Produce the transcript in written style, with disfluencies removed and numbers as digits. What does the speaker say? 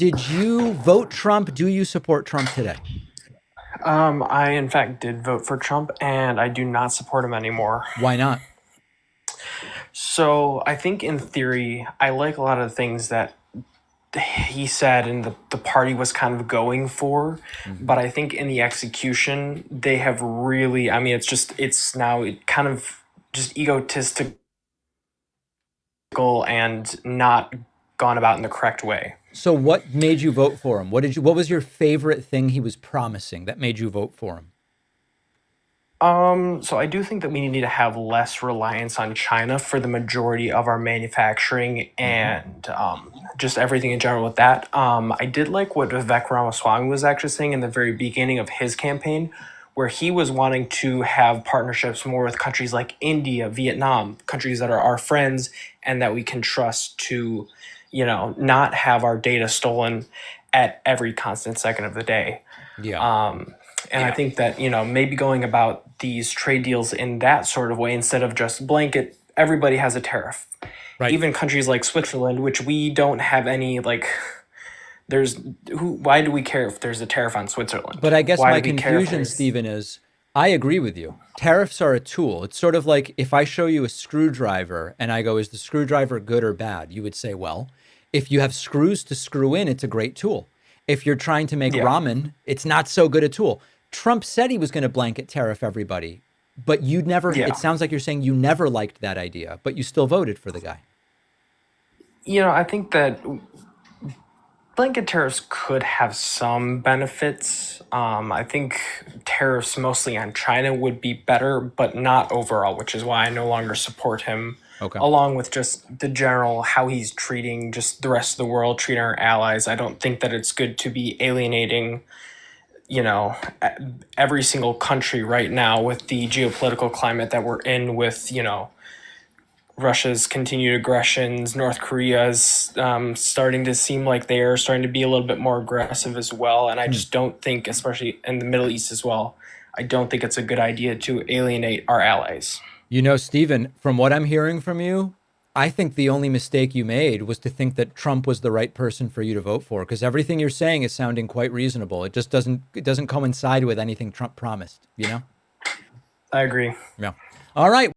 Did you vote Trump? Do you support Trump today? I in fact did vote for Trump, and I do not support him anymore. Why not? So I think in theory, I like a lot of the things that he said and the party was kind of going for, Mhm. but I think in the execution, they have really, I mean, it's now kind of just egotistical and not gone about in the correct way. So what made you vote for him? What was your favorite thing he was promising that made you vote for him? So I do think that we need to have less reliance on China for the majority of our manufacturing Mhm. and just everything in general with that. I did like what Vivek Ramaswamy was actually saying in the very beginning of his campaign, where he was wanting to have partnerships more with countries like India, Vietnam, countries that are our friends and that we can trust to, not have our data stolen at every constant second of the day. Yeah. And I think that, maybe going about these trade deals in that sort of way instead of just blanket, everybody has a tariff. Right. Even countries like Switzerland, which we don't have any, like, there's why do we care if there's a tariff on Switzerland? But I guess Why my do we care if confusion, there's, Stephen, is I agree with you. Tariffs are a tool. It's sort of like if I show you a screwdriver and I go, is the screwdriver good or bad? You would say, well, if you have screws to screw in, it's a great tool. If you're trying to make yeah, ramen, it's not so good a tool. Trump said he was going to blanket tariff everybody, but you never, it yeah. sounds like you're saying you never liked that idea, but you still voted for the guy. I think that blanket tariffs could have some benefits. I think tariffs mostly on China would be better, but not overall, which is why I no longer support him, Okay. along with just the general how he's treating just the rest of the world, treating our allies. I don't think that it's good to be alienating, you know, every single country right now with the geopolitical climate that we're in with, Russia's continued aggressions, North Korea's starting to seem like they are starting to be a little bit more aggressive as well. And I Hmm. just don't think, especially in the Middle East as well, I don't think it's a good idea to alienate our allies. Stephen, from what I'm hearing from you, I think the only mistake you made was to think that Trump was the right person for you to vote for, because everything you're saying is sounding quite reasonable. It doesn't coincide with anything Trump promised, you know? I agree. Yeah. All right.